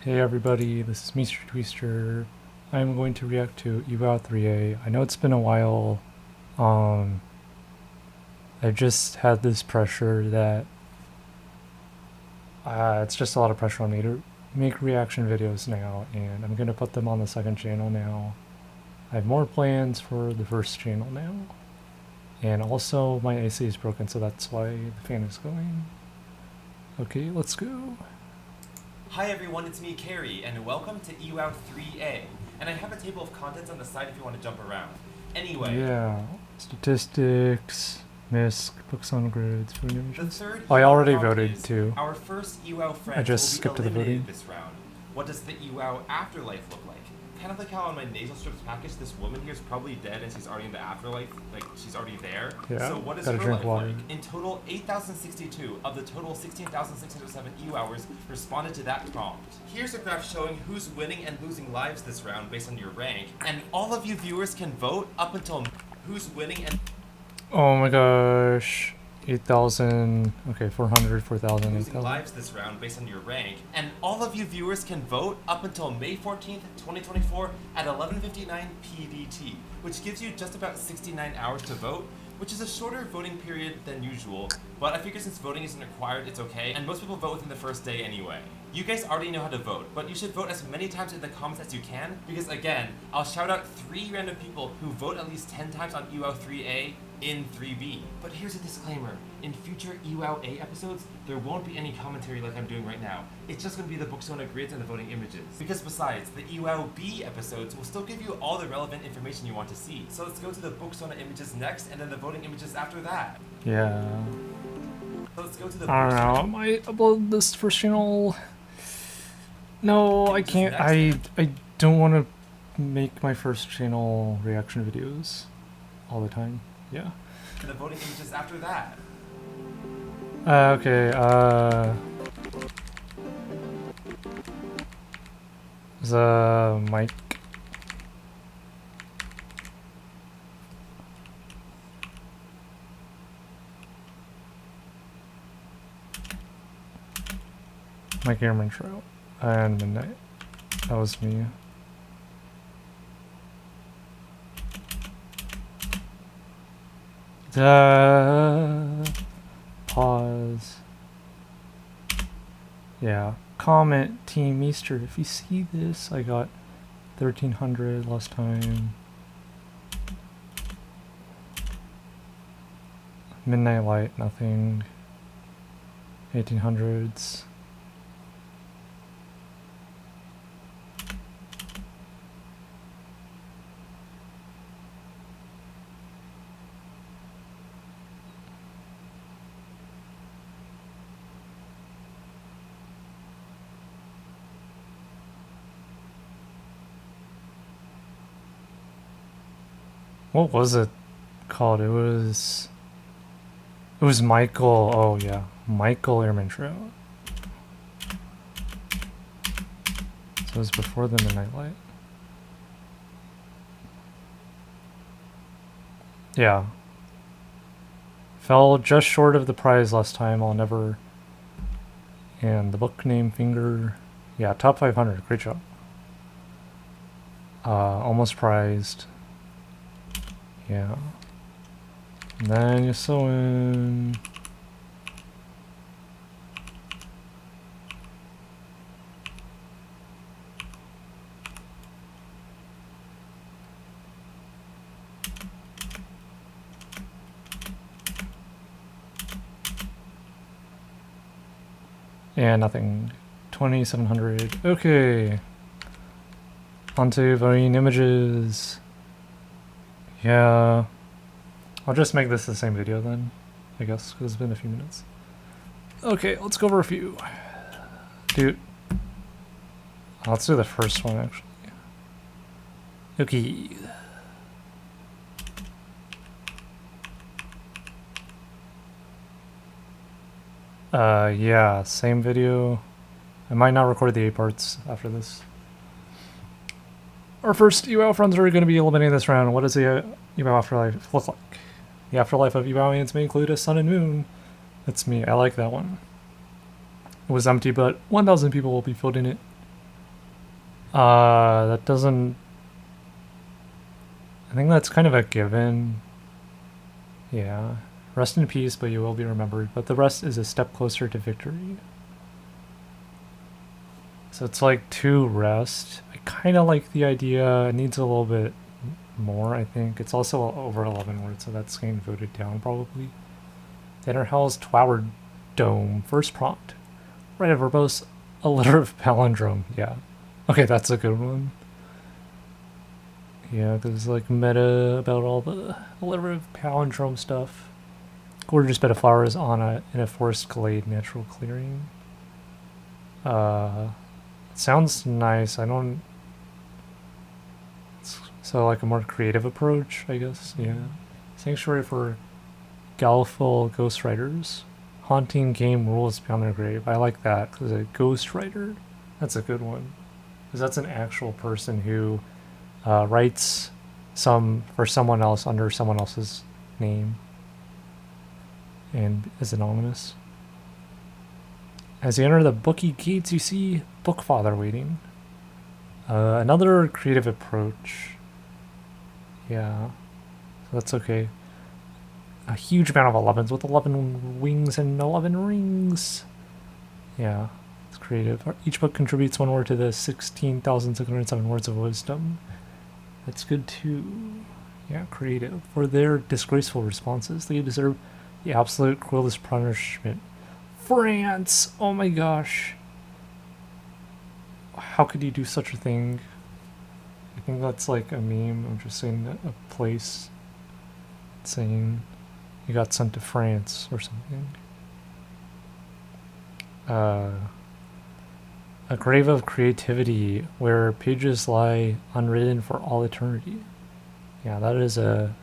Hey everybody, this is Meester Tweester. I'm going to react to EWOW 3A. I know it's been a while. I just had this pressure that it's just a lot of pressure on me to make reaction videos now, and I'm gonna put them on the second channel now. I have more plans for the first channel now. And also my AC is broken, so that's why the fan is going. Okay, let's go. Hi everyone, it's me, Carrie, and welcome to EWOW 3A. And I have a table of contents on the side if you want to jump around. Anyway. Yeah, statistics, MISC, books on grids, food images. The third I already EWOW voted too. Our first EWOW friends I just will be skipped to the eliminated voting. this round. What does the EWOW afterlife look like? Kind of like how on my nasal strips package, this woman here is probably dead and she's already in the afterlife, like she's already there. Yeah, so what is gotta her drink life water. like? In total, 8,062 of the total 16,607 EWOWers responded to that prompt. Here's a graph showing who's winning and losing lives this round based on your rank, and all of you viewers can vote up until who's winning and Oh my gosh. 8,000, okay, 400, 4,000, losing 8,000. lives this round based on your rank, and all of you viewers can vote up until May 14th, 2024 at 11:59 PDT, which gives you just about 69 hours to vote, which is a shorter voting period than usual, but I figure since voting isn't required, it's okay, and most people vote within the first day anyway. You guys already know how to vote, but you should vote as many times in the comments as you can, because again, I'll shout out 3 random people who vote at least 10 times on EWOW 3A in 3B. But here's a disclaimer. In future EWOW A episodes, there won't be any commentary like I'm doing right now. It's just going to be the Booksona grids and the voting images. Because besides, the EWOW B episodes will still give you all the relevant information you want to see. So let's go to the Booksona images next, and then the voting images after that. Yeah. So let's go to the I don't know, I might upload this first channel. No, I can't. I don't want to make my first channel reaction videos all the time. Yeah. And the voting images after that. Okay, the mic. Mike Airman Trail and Midnight. That was me. Pause. Yeah. Comment Team Meester if you see this. I got 1,300 last time. Midnight Light, nothing. 1800s. What was it called? It was Michael. Oh yeah, Michael Airman Trail. So it was before the Midnight Light. Yeah. Fell just short of the prize last time. I'll never. And the book name Finger. Yeah, top 500. Great job. Almost prized. Yeah. And then you sew in. And nothing. 2,700. Okay. Onto voting images. Yeah. I'll just make this the same video then, I guess, because it's been a few minutes. Okay, let's go over a few. Dude. Let's do the first one, actually. Okay. Yeah, same video. I might not record the A parts after this. Our first EWOW friends are going to be eliminated this round. What does the EWOW afterlife look like? The afterlife of EWOWians may include a sun and moon. That's me. I like that one. It was empty, but 1,000 people will be filled in it. That doesn't... I think that's kind of a given. Yeah. Rest in peace, but you will be remembered. But the rest is a step closer to victory. So it's like 2 rest. I kind of like the idea. It needs a little bit more, I think. It's also over 11 words, so that's getting voted down probably. The Inner Hell's Tower Dome. First prompt. Write a verbose alliterative palindrome. Yeah. Okay, that's a good one. Yeah, there's like meta about all the alliterative palindrome stuff. Gorgeous bed of flowers in a forest glade natural clearing. It sounds nice. I don't... So like a more creative approach, I guess. Yeah. Sanctuary for Galful Ghostwriters. Haunting game rules beyond their grave. I like that because a ghostwriter, that's a good one. Because that's an actual person who writes for someone else under someone else's name and is anonymous. As you enter the bookie gates, you see Bookfather waiting. Another creative approach. Yeah, so that's okay. A huge amount of 11s with 11 wings and 11 rings. Yeah, it's creative. Each book contributes 1 word to the 16,607 words of wisdom. That's good too. Yeah, creative. For their disgraceful responses, they deserve the absolute cruelest punishment. France! Oh my gosh. How could you do such a thing? I think that's like a meme. I'm just saying a place saying you got sent to France or something. A grave of creativity where pages lie unwritten for all eternity. Yeah, that is a...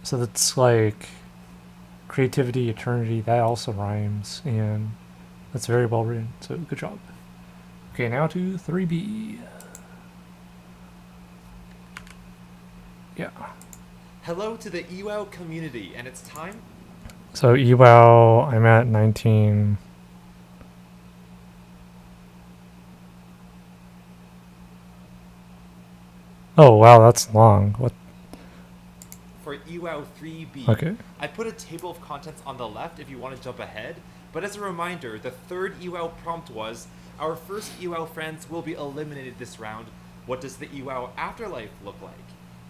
So that's like creativity, eternity, that also rhymes, and that's very well written, so good job. Okay, now to 3B. Yeah. Hello to the EWOW community, and it's time. So EWOW, I'm at 19. Oh wow, that's long. What? For EWOW 3B. Okay. I put a table of contents on the left if you want to jump ahead, but as a reminder, the third EWOW prompt was, our first EWOW friends will be eliminated this round. What does the EWOW afterlife look like?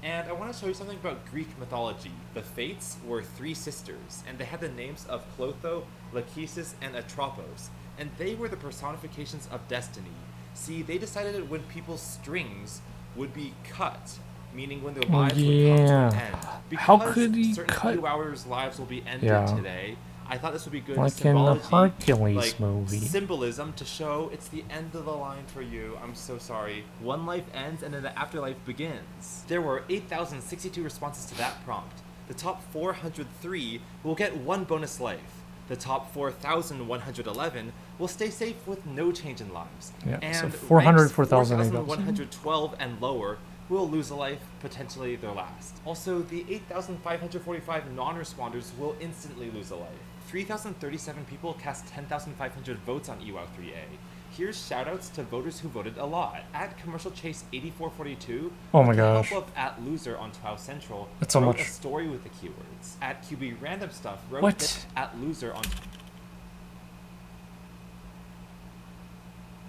And I want to show you something about Greek mythology. The Fates were 3 sisters, and they had the names of Clotho, Lachesis, and Atropos, and they were the personifications of destiny. See, they decided that when people's strings would be cut, meaning when their lives would come to an end. Because how could he certain cut? EWOWers' lives will be ended today, I thought this would be good like symbology, in the Hercules like movie. Symbolism to show it's the end of the line for you. I'm so sorry. One life ends and then the afterlife begins. There were 8,062 responses to that prompt. The top 403 will get 1 bonus life. The top 4,111 will stay safe with no change in lives. Yeah, and so 400, 4,112 and lower will lose a life, potentially their last. Also, the 8,545 non-responders will instantly lose a life. 3,037 people cast 10,500 votes on EWOW 3A. Here's shoutouts to voters who voted a lot. At Commercial Chase 8442, oh my with the gosh, help of at Loser on WoW Central, that's so wrote much. a story with the keywords. At QB Random Stuff wrote What? At Loser on...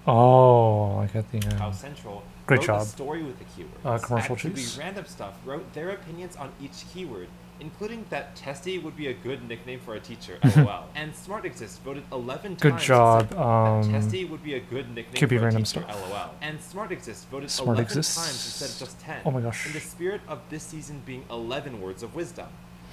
Oh, I got the... WoW Central great wrote job. a story with the keywords. Commercial At QB Chase. Random Stuff wrote their opinions on each keyword, including that Testy would be a good nickname for a teacher, LOL. And Smart Exist voted 11 Good times job, that Testy would be a good nickname QB for a Random teacher, Stuff. LOL. And Smart Exist voted Smart 11 Exist. times instead of just 10. Oh my gosh. In the spirit of this season being 11 words of wisdom.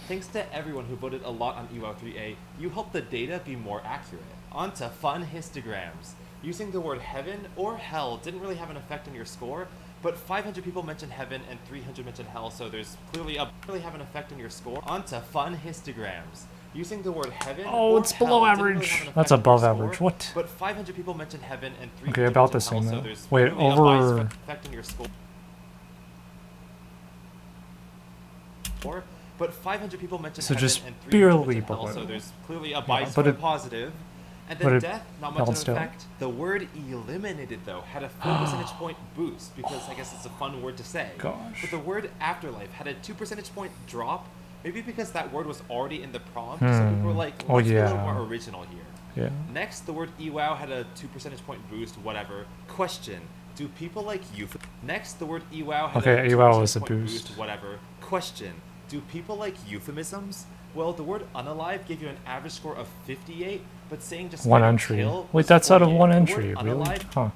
Thanks to everyone who voted a lot on EWOW 3A, you helped the data be more accurate. On to fun histograms. Using the word heaven or hell didn't really have an effect on your score, but 500 people mentioned heaven and 300 mentioned hell, so there's clearly really have an effect on your score. On to fun histograms. Using the word heaven or it's below hell didn't really average. have an effect That's on your above score, average. What? But 500 people mentioned heaven and 300 Okay, about the mentioned hell, same so though. there's Wait, clearly a over... bias effect on your score. But 500 people mentioned So heaven just and 300 barely mentioned hell, below. so there's clearly a bias but for it- positive. And But then it death, not much held of an still. effect. The word eliminated, though, had a 4 percentage point boost, because I guess it's a fun word to say. Gosh. But the word afterlife had a 2 percentage point drop, maybe because that word was already in the prompt, so people were like, Oh, let's be a little yeah. more original here. Yeah. Next, the word EWOW had a 2 percentage point boost, whatever. Question. Do people like euphemisms? Next, the word EWOW had Okay, a 2 EWOW was percentage a point boost. whatever. Question. Do people like euphemisms? Well, the word unalive gave you an average score of 58, but saying just One straight up entry. kill Wait, was that's out of 48. one The entry, word really? unalive Huh.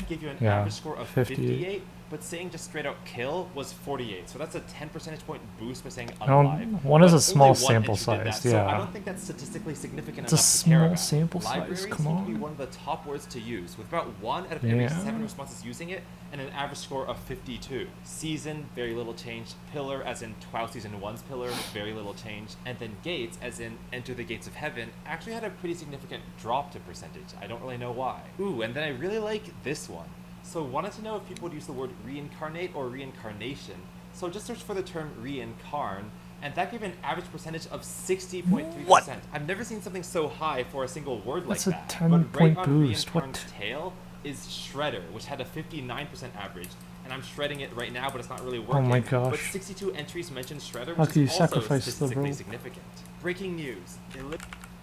gave you an Yeah, average score of 58. 58, but saying just straight out kill was 48. So that's a 10 percentage point boost by saying No, unalive. one is But a small only one sample entry did that, size, So I yeah. don't think that's statistically significant It's a enough to care small about. sample size, Libraries come seem to be on. one of the top words to use, with about 1 out of every Yeah. 7 responses using it, and an average score of 52. Season, very little change. Pillar, as in WoW Season 1's Pillar, very little change. And then Gates, as in Enter the Gates of Heaven, actually had a pretty significant drop to percentage. I don't really know why. Ooh, and then I really like this one. So wanted to know if people would use the word reincarnate or reincarnation. So just search for the term reincarn, and that gave an average percentage of 60.3%. What? I've never seen something so high for a single word That's like a that. 10-point but right on boost. What? reincarn's tail is Shredder, which had a 59% average. And I'm shredding it right now, but it's not really working. Oh my But gosh. 62 entries mentioned Shredder, How which can you is also sacrifice the statistically rope? significant. Breaking news.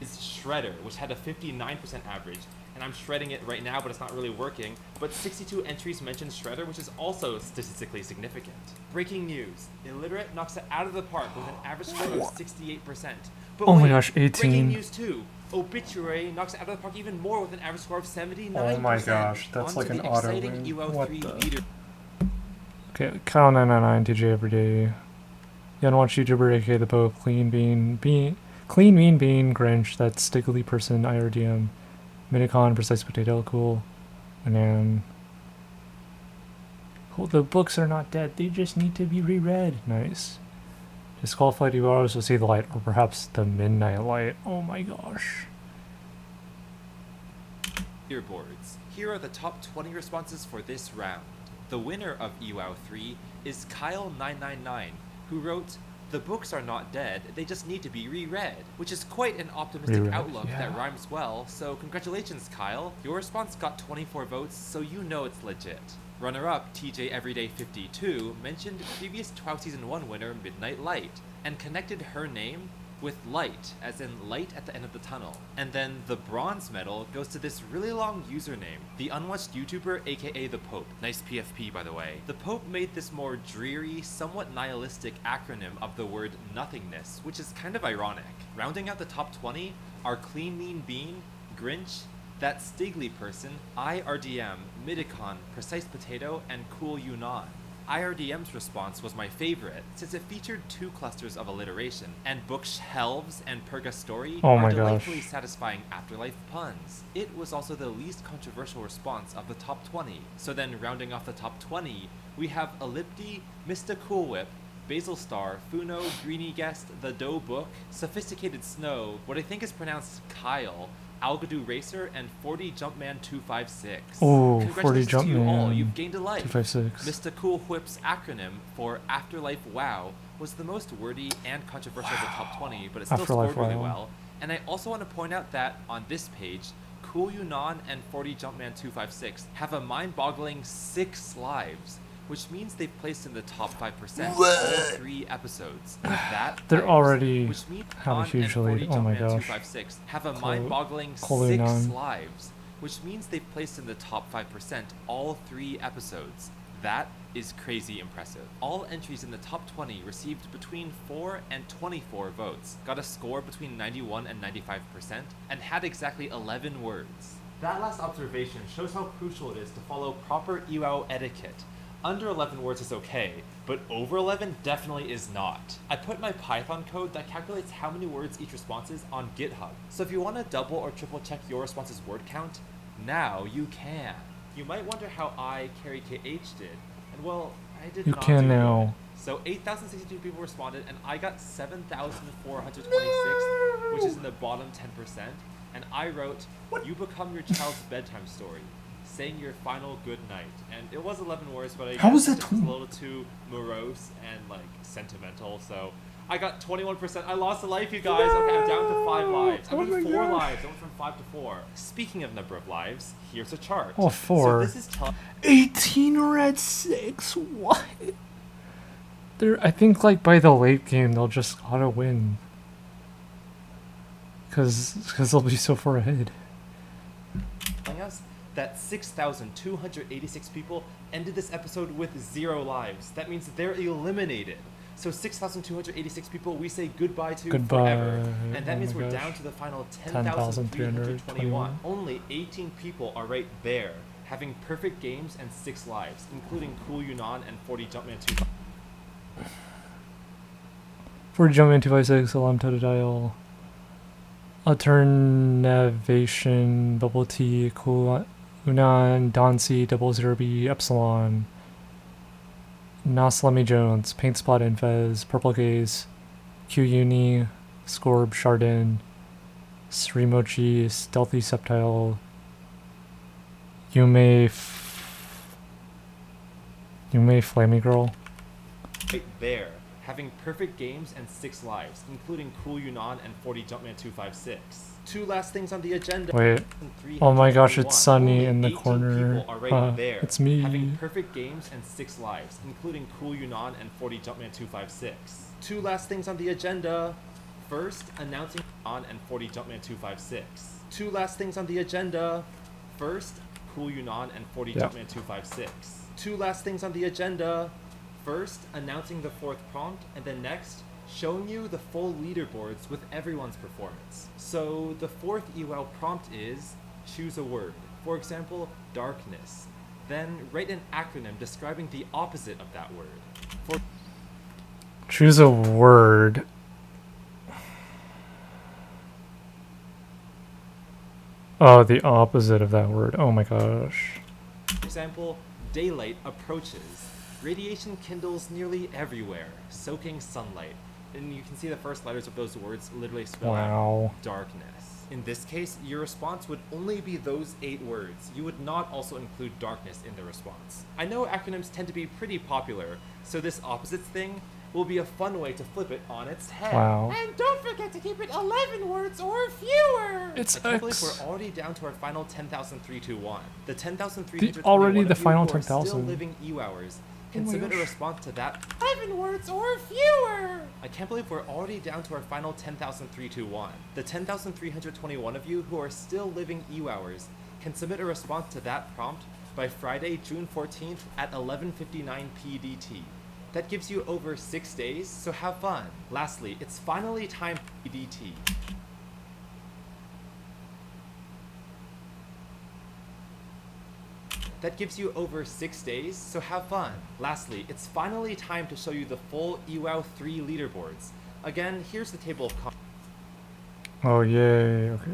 Is Shredder, which had a 59% average. And I'm shredding it right now, but it's not really working. But 62 entries mentioned Shredder, which is also statistically significant. Breaking news. Illiterate knocks it out of the park with an average score of 68%. But Oh my wait, gosh, 18. Breaking news too. Obituary knocks it out of the park even more with an average score of 79%. Oh my gosh, that's On like to an the auto exciting win. EWOW What 3 the? leader. Okay, Kyle999, TJ Everyday. Unwatched YouTuber, aka the Pope, Clean Mean Bean, Grinch, that's Stiggly Person, IRDM, Minicon, Precise Potato, cool, and then. Cool, the books are not dead, they just need to be reread. Nice. Disqualified EWOWs will see the light, or perhaps the midnight light. Oh my gosh. Leaderboards. Here are the top 20 responses for this round. The winner of EWOW 3 is Kyle999, who wrote, "The books are not dead, they just need to be reread," which is quite an optimistic Reread, outlook yeah. that rhymes well, so congratulations, Kyle. Your response got 24 votes, so you know it's legit. Runner-up TJ Everyday 52 mentioned previous WoW Season 1 winner Midnight Light, and connected her name with light, as in light at the end of the tunnel. And then the bronze medal goes to this really long username, the unwatched YouTuber aka the Pope. Nice PFP, by the way. The Pope made this more dreary, somewhat nihilistic acronym of the word nothingness, which is kind of ironic. Rounding out the top 20 are Clean Mean Bean, Grinch, That Stiggly Person, IRDM, Midicon, Precise Potato, and Cool Yunnan. IRDM's response was my favorite, since it featured 2 clusters of alliteration, and bookshelves and Purgastory Oh are my delightfully gosh. satisfying afterlife puns. It was also the least controversial response of the top 20. So then rounding off the top 20, we have Ellipti, Mr. Cool Whip, Basil Star, Funo, Greeny Guest, The Dough Book, Sophisticated Snow, what I think is pronounced Kyle, Algadoo Racer, and 40 Jumpman 256. Oh, 40 Congratulations to you all, Jumpman you've gained a life. 256. Mr. Cool Whip's acronym for Afterlife WoW was the most wordy and controversial of the top 20, but it still Afterlife scored really WoW. well. And I also want to point out that on this page, Cool Yunnan and 40 Jumpman 256 have a mind-boggling 6 lives, which means they've placed in the top 5% all 3 episodes. That They're already which means have a Yunnan huge and 40 lead. Oh my Jumpman gosh. 256 have a mind-boggling 6 Yunnan. lives, which means they've placed in the top 5% all 3 episodes. That is crazy impressive. All entries in the top 20 received between 4 and 24 votes, got a score between 91 and 95%, and had exactly 11 words. That last observation shows how crucial it is to follow proper EWOW etiquette. Under 11 words is okay, but over 11 definitely is not. I put my Python code that calculates how many words each response is on GitHub. So if you want to double or triple check your response's word count, now you can. You might wonder how I, Carrie KH, did. And well, I did You not can do now. good. So 8,062 people responded, and I got 7,426, which is in the bottom 10%. And I wrote, "You become your child's bedtime story, saying your final good night." And it was 11 words, but I How guess was it that was a little too morose and like sentimental, so I got 21%. I lost a life, you guys. Okay, I'm down to 5 lives. I'm Oh at my 4 gosh. lives. I went from 5 to 4. Speaking of number of lives, here's a chart. Oh, 4. So this is 18 or at 6. What? I think like by the late game they'll just auto win. Cause they'll be so far ahead. telling us that 6,286 people ended this episode with 0 lives. That means they're eliminated. So 6,286 people we say goodbye to forever. And that means we're down to the final 10,321. Only 18 people are right there, having perfect games and 6 lives, including Cool Yunnan and 40 Jumpman 2. 40 Jumpman 256, Alarm Totodile, Alternavation, Bubble T, Cool Unan, Doncy, 00B, Epsilon, Naslemi Jones, Paint Spot Infez, Purple Gaze, Q Uni, Scorb, Chardin, Srimochi, Stealthy Septile, Yume Flammy Girl. Right there, having perfect games and 6 lives, including Cool Yunnan and 40 Jumpman 256. 2 last things on the agenda. Wait. Oh my gosh, it's Sunny in the corner. People are right there, it's me. having perfect games and 6 lives, including Cool Yunnan and 40 Jumpman 256. 2 last things on the agenda. First, announcing on and 40 Jumpman 256. 2 last things on the agenda. First, Cool Yunnan and 40 Jumpman 256. 2 last things on the agenda. First, announcing the 4th prompt, and then next, showing you the full leaderboards with everyone's performance. So the 4th EWOW prompt is, choose a word. For example, darkness. Then write an acronym describing the opposite of that word. Choose a word. Oh, the opposite of that word. Oh my gosh. For example, daylight approaches. Radiation kindles nearly everywhere, soaking sunlight. And you can see the first letters of those words literally spell out darkness. In this case, your response would only be those 8 words. You would not also include darkness in the response. I know acronyms tend to be pretty popular, so this opposites thing will be a fun way to flip it on its head. Wow. And don't forget to keep it 11 words or fewer! It's I can't believe X. we're already down to our final 10,321. The 10,321 already the of you final who are still 10,000. living EWOWers can Oh my submit a gosh. response to that 11 words or fewer. I can't believe we're already down to our final 10,321. The 10,321 of you who are still living EWOWers can submit a response to that prompt by Friday, June 14th at 11:59 PDT. That gives you over 6 days, so have fun. Lastly, it's finally time for PDT. That gives you over 6 days, so have fun. Lastly, it's finally time to show you the full EWOW 3 leaderboards. Again, here's the table of Oh yay, okay.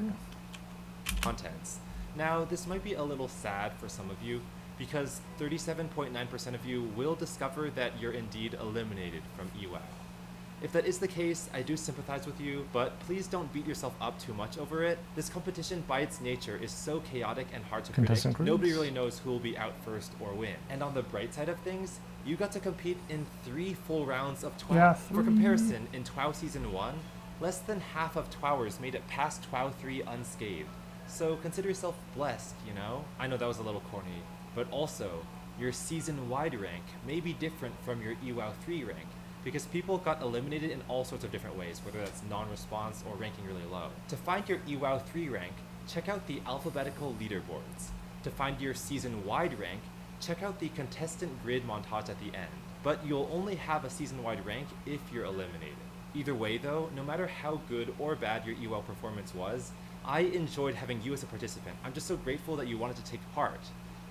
contents. Now, this might be a little sad for some of you, because 37.9% of you will discover that you're indeed eliminated from EWOW. If that is the case, I do sympathize with you, but please don't beat yourself up too much over it. This competition by its nature is so chaotic and hard to Contestant predict, nobody groups. really knows who will be out first or win. And on the bright side of things, you got to compete in 3 full rounds of TWOW. Yeah, For 3. comparison, in TWOW Season 1, less than half of TWOWers made it past TWOW 3 unscathed. So consider yourself blessed, you know? I know that was a little corny, but also, your season-wide rank may be different from your EWOW 3 rank, because people got eliminated in all sorts of different ways, whether that's non-response or ranking really low. To find your EWOW 3 rank, check out the alphabetical leaderboards. To find your season-wide rank, check out the contestant grid montage at the end. But you'll only have a season-wide rank if you're eliminated. Either way though, no matter how good or bad your EWOW performance was, I enjoyed having you as a participant. I'm just so grateful that you wanted to take part.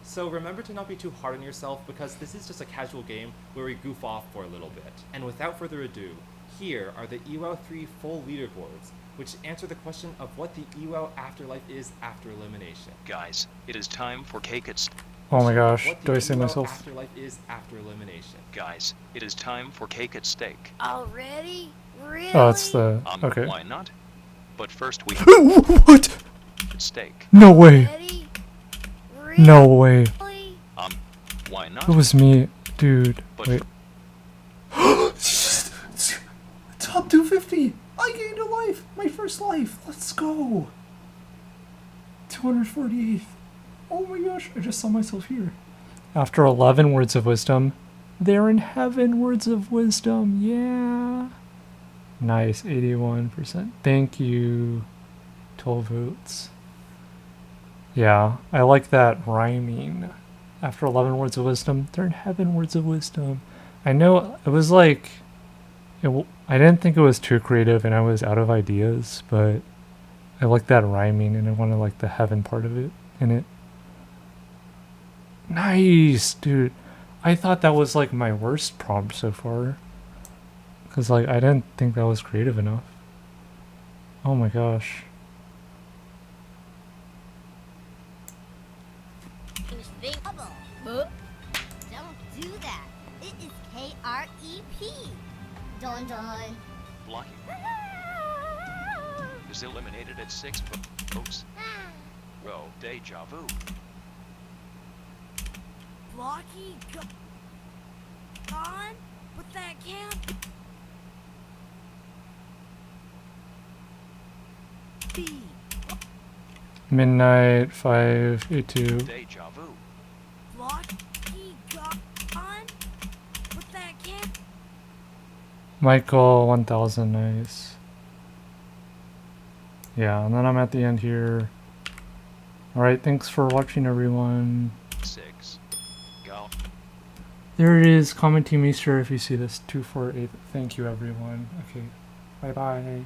So remember to not be too hard on yourself, because this is just a casual game where we goof off for a little bit. And without further ado, here are the EWOW 3 full leaderboards, which answer the question of what the EWOW afterlife is after elimination. Guys, it is time for cake at Oh my gosh, What the do I say EWOW myself? afterlife is after elimination. Guys, it is time for cake at steak. Already? Really? Oh, it's the... okay. Why not? But first we What? at steak. No way. Already? No way. Really? Why not? It was me. Dude, But wait. My first life! Let's go! 248th. Oh my gosh, I just saw myself here. After 11 words of wisdom, they're in heaven, words of wisdom, yeah! Nice, 81%. Thank you. 12 votes. Yeah, I like that rhyming. After 11 words of wisdom, they're in heaven, words of wisdom. I know it was like, I didn't think it was too creative and I was out of ideas, but I like that rhyming and I wanted like the heaven part of it in it. Nice, dude. I thought that was like my worst prompt so far. Because like I didn't think that was creative enough. Oh my gosh. Don't do that. It is KREP. Don Don. Blocking is eliminated at 6 votes. Row deja vu. Blocky gone? But that can't be. Midnight 582. Deja vu. Blocky gone? But that can't. Michael 1000, nice. Yeah, and then I'm at the end here. Alright, thanks for watching everyone. 6. Go. There it is, commenting Meester if you see this, 248. Thank you everyone. Okay, bye bye.